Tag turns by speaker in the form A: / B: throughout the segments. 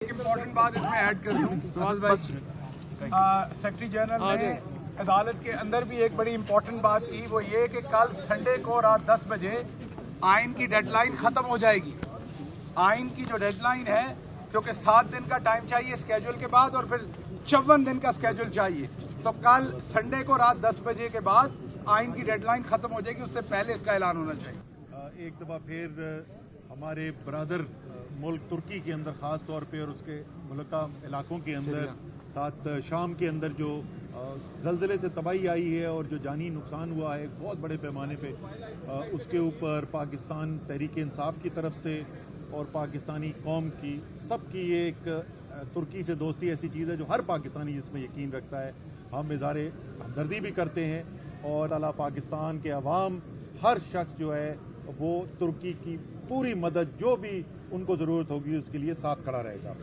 A: ایک امپورٹنٹ بات اس میں ایڈ کر دوں، سیکرٹری جنرل نے عدالت کے اندر بھی ایک بڑی امپورٹنٹ بات کی، وہ یہ کہ کل سنڈے کو رات 10 بجے آئین کی ڈیڈ لائن ختم ہو جائے گی۔ آئین کی جو ڈیڈ لائن ہے، کیونکہ 7 دن کا ٹائم چاہیے اسکیجول کے بعد اور پھر 54 دن کا اسکیجول چاہیے، تو کل سنڈے کو رات 10 بجے کے بعد آئین کی ڈیڈ لائن ختم ہو جائے گی، اس سے پہلے اس کا اعلان ہونا چاہیے۔
B: ایک دفعہ پھر ہمارے برادر ملک ترکی کے اندر خاص طور پہ اور اس کے ملکہ علاقوں کے اندر ساتھ شام کے اندر جو زلزلے سے تباہی آئی ہے اور جو جانی نقصان ہوا ہے بہت بڑے پیمانے پہ، اس کے اوپر پاکستان تحریک انصاف کی طرف سے اور پاکستانی قوم کی سب کی یہ ایک ترکی سے دوستی ایسی چیز ہے جو ہر پاکستانی جس میں یقین رکھتا ہے۔ ہم اظہار ہمدردی بھی کرتے ہیں اور اللہ پاکستان کے عوام ہر شخص جو ہے وہ ترکی کی پوری مدد جو بھی ان کو ضرورت ہوگی اس کے لیے ساتھ کھڑا رہے گا۔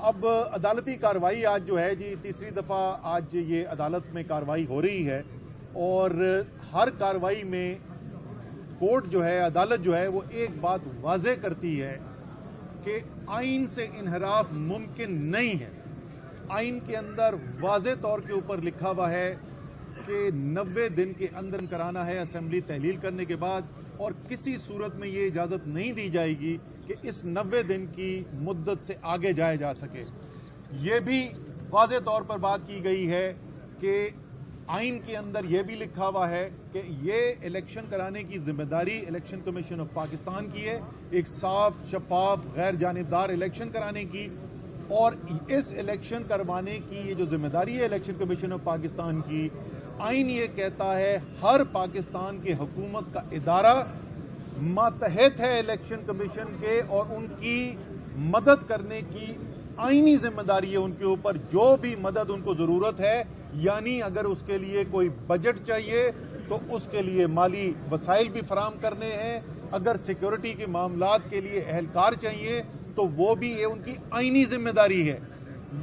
B: اب عدالتی کارروائی آج جو ہے تیسری دفعہ آج یہ عدالت میں کارروائی ہو رہی ہے اور ہر کارروائی میں کورٹ جو ہے عدالت جو ہے وہ ایک بات واضح کرتی ہے کہ آئین سے انحراف ممکن نہیں ہے۔ آئین کے اندر واضح طور کے اوپر لکھا ہوا ہے کہ 90 دن کے اندر کرانا ہے اسمبلی تحلیل کرنے کے بعد، اور کسی صورت میں یہ اجازت نہیں دی جائے گی کہ اس 90 دن کی مدت سے آگے جایا جا سکے۔ یہ بھی واضح طور پر بات کی گئی ہے کہ آئین کے اندر یہ بھی لکھا ہوا ہے کہ یہ الیکشن کرانے کی ذمہ داری الیکشن کمیشن آف پاکستان کی ہے، ایک صاف شفاف غیر جانبدار الیکشن کرانے کی، اور اس الیکشن کروانے کی یہ جو ذمہ داری ہے الیکشن کمیشن آف پاکستان کی، آئین یہ کہتا ہے ہر پاکستان کے حکومت کا ادارہ ماتحت ہے الیکشن کمیشن کے اور ان کی مدد کرنے کی آئینی ذمہ داری ہے ان کے اوپر، جو بھی مدد ان کو ضرورت ہے، یعنی اگر اس کے لیے کوئی بجٹ چاہیے تو اس کے لیے مالی وسائل بھی فراہم کرنے ہیں، اگر سیکیورٹی کے معاملات کے لیے اہلکار چاہیے تو وہ بھی یہ ان کی آئینی ذمہ داری ہے۔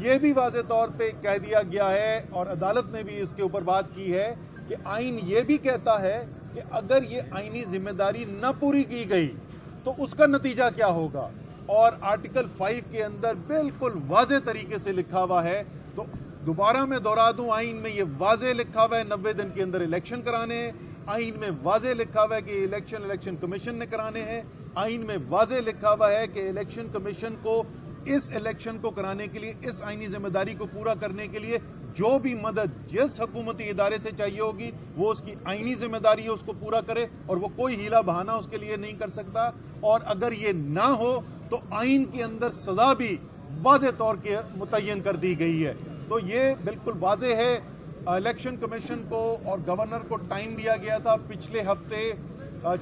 B: یہ بھی واضح طور پہ کہہ دیا گیا ہے اور عدالت نے بھی اس کے اوپر بات کی ہے کہ آئین یہ بھی کہتا ہے کہ اگر یہ آئینی ذمہ داری نہ پوری کی گئی تو اس کا نتیجہ کیا ہوگا، اور آرٹیکل 5 کے اندر بالکل واضح طریقے سے لکھا ہوا ہے۔ تو دوبارہ میں دہرا دوں، آئین میں یہ واضح لکھا ہوا ہے 90 دن کے اندر الیکشن کرانے ہیں، آئین میں واضح لکھا ہوا ہے کہ الیکشن کمیشن نے کرانے ہیں، آئین میں واضح لکھا ہوا ہے کہ الیکشن کمیشن کو اس الیکشن کو کرانے کے لیے، اس آئینی ذمہ داری کو پورا کرنے کے لیے جو بھی مدد جس حکومتی ادارے سے چاہیے ہوگی وہ اس کی آئینی ذمہ داری ہے اس کو پورا کرے، اور وہ کوئی ہیلا بہانہ اس کے لیے نہیں کر سکتا، اور اگر یہ نہ ہو تو آئین کے اندر سزا بھی واضح طور کے متعین کر دی گئی ہے۔ تو یہ بالکل واضح ہے۔ الیکشن کمیشن کو اور گورنر کو ٹائم دیا گیا تھا پچھلے ہفتے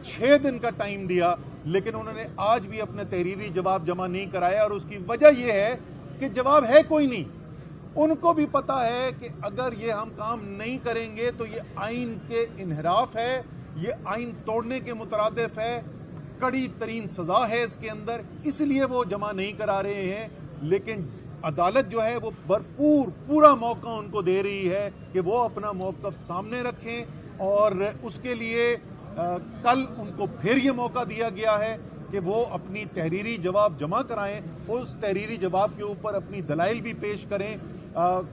B: 6 دن کا ٹائم دیا، لیکن انہوں نے آج بھی اپنے تحریری جواب جمع نہیں کرایا، اور اس کی وجہ یہ ہے کہ جواب ہے کوئی نہیں۔ ان کو بھی پتا ہے کہ اگر یہ ہم کام نہیں کریں گے تو یہ آئین کے انحراف ہے، یہ آئین توڑنے کے مترادف ہے، کڑی ترین سزا ہے اس کے اندر، اس لیے وہ جمع نہیں کرا رہے ہیں۔ لیکن عدالت جو ہے وہ پورا موقع ان کو دے رہی ہے کہ وہ اپنا موقف سامنے رکھیں، اور اس کے لیے کل ان کو پھر یہ موقع دیا گیا ہے کہ وہ اپنی تحریری جواب جمع کرائیں، اس تحریری جواب کے اوپر اپنی دلائل بھی پیش کریں۔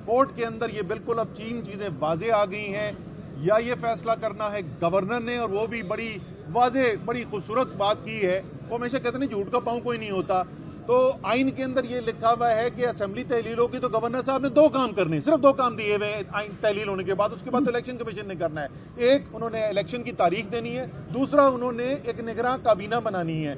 B: کورٹ کے اندر یہ بالکل اب 3 چیزیں واضح آ گئی ہیں، یا یہ فیصلہ کرنا ہے گورنر نے، اور وہ بھی بڑی واضح بڑی خوبصورت بات کی ہے، وہ ہمیشہ کہتے ہیں جھوٹ کا پاؤں کوئی نہیں ہوتا، تو آئین کے اندر یہ لکھا ہوا ہے کہ اسمبلی تحلیل ہوگی تو گورنر صاحب نے 2 کام کرنے، صرف 2 کام دیے ہوئے ہیں آئین تحلیل ہونے کے بعد، اس کے بعد تو الیکشن کمیشن نے کرنا ہے۔ ایک انہوں نے الیکشن کی تاریخ دینی ہے، دوسرا انہوں نے ایک نگراں کابینہ بنانی ہے۔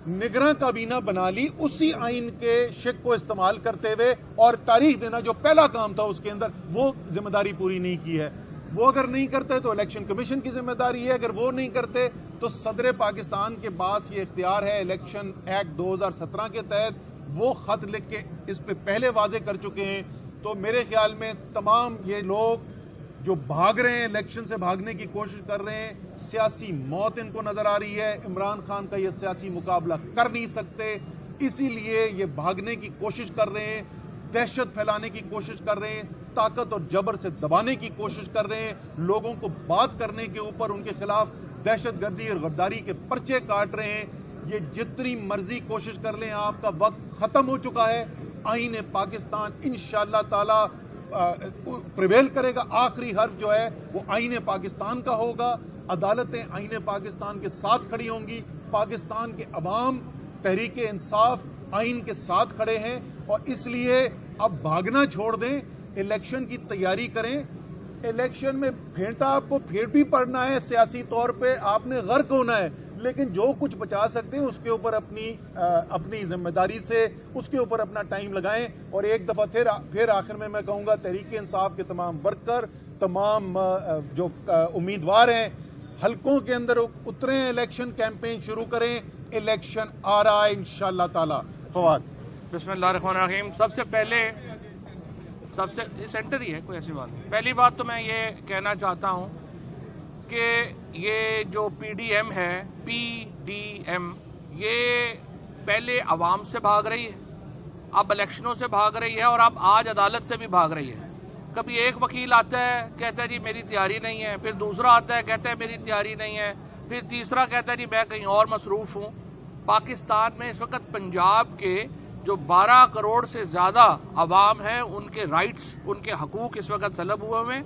B: نگراں کابینہ بنا لی اسی آئین کے شق کو استعمال کرتے ہوئے، اور تاریخ دینا جو پہلا کام تھا اس کے اندر وہ ذمہ داری پوری نہیں کی ہے۔ وہ اگر نہیں کرتے تو الیکشن کمیشن کی ذمہ داری ہے، اگر وہ نہیں کرتے تو صدر پاکستان کے پاس یہ اختیار ہے الیکشن ایکٹ 2017 کے تحت، وہ خط لکھ کے اس پہ پہلے واضح کر چکے ہیں۔ تو میرے خیال میں تمام یہ لوگ جو بھاگ رہے ہیں، الیکشن سے بھاگنے کی کوشش کر رہے ہیں، سیاسی موت ان کو نظر آ رہی ہے، عمران خان کا یہ سیاسی مقابلہ کر نہیں سکتے، اسی لیے یہ بھاگنے کی کوشش کر رہے ہیں، دہشت پھیلانے کی کوشش کر رہے ہیں، طاقت اور جبر سے دبانے کی کوشش کر رہے ہیں، لوگوں کو بات کرنے کے اوپر ان کے خلاف دہشت گردی اور غداری کے پرچے کاٹ رہے ہیں۔ یہ جتنی مرضی کوشش کر لیں آپ کا وقت ختم ہو چکا ہے. آئین پاکستان انشاءاللہ تعالی پریویل کرے گا. آخری حرف جو ہے وہ آئین پاکستان کا ہوگا. عدالتیں آئین پاکستان کے ساتھ کھڑی ہوں گی. پاکستان کے عوام تحریک انصاف آئین کے ساتھ کھڑے ہیں اور اس لیے اب بھاگنا چھوڑ دیں. الیکشن کی تیاری کریں. الیکشن میں پھینٹا آپ کو پھر بھی پڑنا ہے, سیاسی طور پہ آپ نے غرق ہونا ہے, لیکن جو کچھ بچا سکتے ہیں اس کے اوپر اپنی ذمہ داری سے اس کے اوپر اپنا ٹائم لگائیں. اور ایک دفعہ پھر آخر میں کہوں گا تحریک انصاف کے تمام ورکر, تمام جو امیدوار ہیں حلقوں کے اندر اتریں, الیکشن کیمپین شروع کریں. الیکشن آ رہا ہے انشاءاللہ تعالی. فواد.
C: بسم اللہ الرحمن الرحیم. سب سے سینٹر ہی ہے, کوئی ایسی بات نہیں. پہلی بات تو میں یہ کہنا چاہتا ہوں کہ یہ جو پی ڈی ایم ہے, PDM, یہ پہلے عوام سے بھاگ رہی ہے, اب الیکشنوں سے بھاگ رہی ہے اور اب آج عدالت سے بھی بھاگ رہی ہے. کبھی ایک وکیل آتا ہے کہتا ہے جی میری تیاری نہیں ہے, پھر دوسرا آتا ہے کہتا ہے میری تیاری نہیں ہے, پھر تیسرا کہتا ہے جی میں کہیں اور مصروف ہوں. پاکستان میں اس وقت پنجاب کے جو 12 کروڑ سے زیادہ عوام ہیں ان کے رائٹس, ان کے حقوق اس وقت سلب ہوئے ہیں.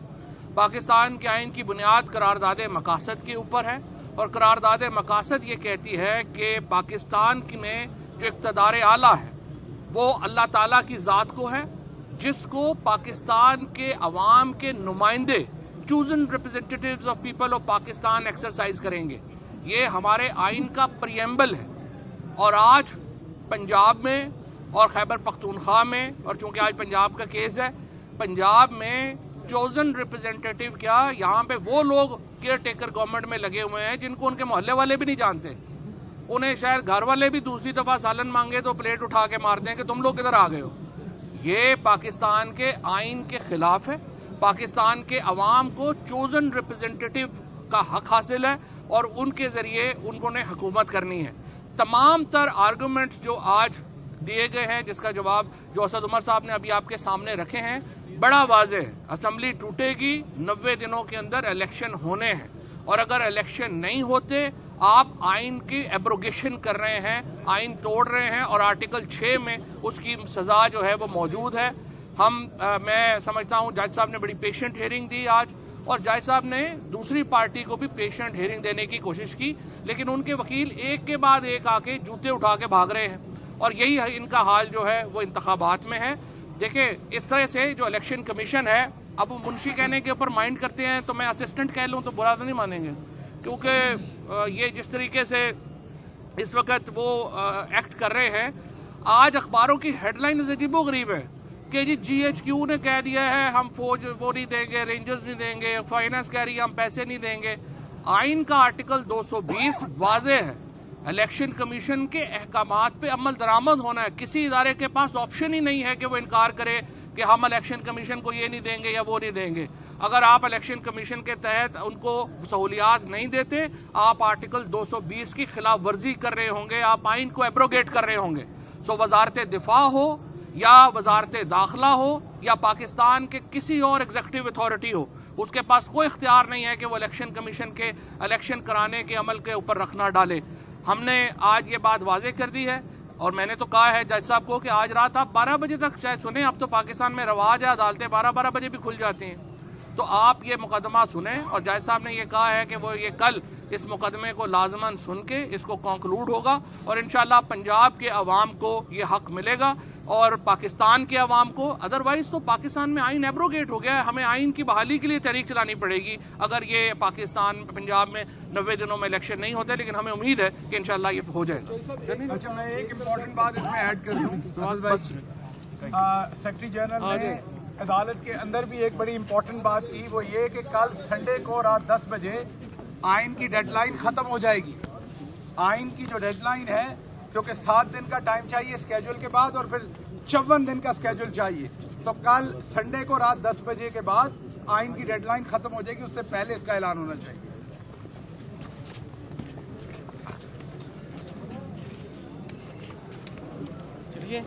C: پاکستان کے آئین کی بنیاد قرارداد مقاصد کے اوپر ہے اور قرارداد مقاصد یہ کہتی ہے کہ پاکستان میں جو اقتدار اعلیٰ ہے وہ اللہ تعالیٰ کی ذات کو ہے, جس کو پاکستان کے عوام کے نمائندے chosen representatives of people of Pakistan exercise کریں گے. یہ ہمارے آئین کا پریمبل ہے. اور آج پنجاب میں اور خیبر پختونخوا میں, اور چونکہ آج پنجاب کا کیس ہے, پنجاب میں چوزن ریپرزینٹیٹیو کیا, یہاں پہ وہ لوگ کیئر ٹیکر گورنمنٹ میں لگے ہوئے ہیں جن کو ان کے محلے والے بھی نہیں جانتے. انہیں شاید گھر والے بھی دوسری دفعہ سالن مانگے تو پلیٹ اٹھا کے مار دیں کہ تم لوگ کدھر آ گئے ہو. یہ پاکستان کے آئین کے خلاف ہے. پاکستان کے عوام کو چوزن ریپرزینٹیٹیو کا حق حاصل ہے اور ان کے ذریعے انہوں نے حکومت کرنی ہے. تمام تر آرگومنٹس جو آج دیے گئے ہیں, جس کا جواب جو اسد عمر صاحب نے ابھی آپ کے سامنے رکھے ہیں, بڑا واضح ہے. اسمبلی ٹوٹے گی, 90 دنوں کے اندر الیکشن ہونے ہیں, اور اگر الیکشن نہیں ہوتے آپ آئین کی ایبروگیشن کر رہے ہیں, آئین توڑ رہے ہیں, اور آرٹیکل 6 میں اس کی سزا جو ہے وہ موجود ہے. میں سمجھتا ہوں جج صاحب نے بڑی پیشنٹ ہیئرنگ دی آج, اور جج صاحب نے دوسری پارٹی کو بھی پیشنٹ ہیئرنگ دینے کی کوشش کی, لیکن ان کے وکیل ایک کے بعد ایک آ کے جوتے اٹھا کے بھاگ رہے ہیں, اور یہی ان کا حال جو ہے وہ انتخابات میں ہے. دیکھیں اس طرح سے جو الیکشن کمیشن ہے, اب وہ منشی کہنے کے اوپر مائنڈ کرتے ہیں تو میں اسسٹنٹ کہہ لوں تو برا تو نہیں مانیں گے, کیونکہ یہ جس طریقے سے اس وقت وہ ایکٹ کر رہے ہیں. آج اخباروں کی ہیڈ لائن عجیب و غریب ہے کہ جی GHQ نے کہہ دیا ہے ہم فوج وہ نہیں دیں گے, رینجرز نہیں دیں گے, فائنانس کہہ رہی ہے ہم پیسے نہیں دیں گے. آئین کا آرٹیکل 220 واضح ہے, الیکشن کمیشن کے احکامات پہ عمل درآمد ہونا ہے. کسی ادارے کے پاس آپشن ہی نہیں ہے کہ وہ انکار کرے کہ ہم الیکشن کمیشن کو یہ نہیں دیں گے یا وہ نہیں دیں گے. اگر آپ الیکشن کمیشن کے تحت ان کو سہولیات نہیں دیتے, آپ آرٹیکل 220 کی خلاف ورزی کر رہے ہوں گے, آپ آئین کو ایبروگیٹ کر رہے ہوں گے. سو وزارت دفاع ہو یا وزارت داخلہ ہو یا پاکستان کے کسی اور ایگزیکٹو اتھارٹی ہو, اس کے پاس کوئی اختیار نہیں ہے کہ وہ الیکشن کمیشن کے الیکشن کرانے کے عمل کے اوپر رکھنا ڈالے. ہم نے آج یہ بات واضح کر دی ہے, اور میں نے تو کہا ہے جج صاحب کو کہ آج رات آپ 12 بجے تک شاید سنیں. اب تو پاکستان میں رواج ہے, عدالتیں 12 بجے بھی کھل جاتی ہیں, تو آپ یہ مقدمہ سنیں. اور جج صاحب نے یہ کہا ہے کہ وہ یہ کل اس مقدمے کو لازماً سن کے اس کو کنکلوڈ ہوگا, اور انشاءاللہ پنجاب کے عوام کو یہ حق ملے گا اور پاکستان کے عوام کو. ادروائز تو پاکستان میں آئین ایبروگیٹ ہو گیا ہے, ہمیں آئین کی بحالی کے لیے تحریک چلانی پڑے گی اگر یہ پاکستان پنجاب میں 90 دنوں میں الیکشن نہیں ہوتے, لیکن ہمیں امید ہے کہ انشاءاللہ یہ ہو جائے گا.
A: اچھا میں ایک امپورٹنٹ بات اس میں ایڈ کر دوں. سیکرٹری جنرل نے عدالت کے اندر بھی ایک بڑی امپورٹنٹ بات کی, وہ یہ کہ کل سنڈے کو رات 10 بجے آئین کی ڈیڈ لائن ختم ہو جائے گی. آئین کی جو ڈیڈ لائن ہے, کیونکہ 7 دن کا ٹائم چاہیے اسکیجول کے بعد اور پھر 54 دن کا اسکیجول چاہیے, تو کل سنڈے کو رات 10 بجے کے بعد آئین کی ڈیڈ لائن ختم ہو جائے گی, اس سے پہلے اس کا اعلان ہونا چاہیے.
D: چلیے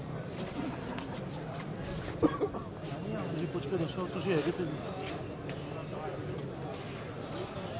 D: پوچھ کے دسو تھی ہے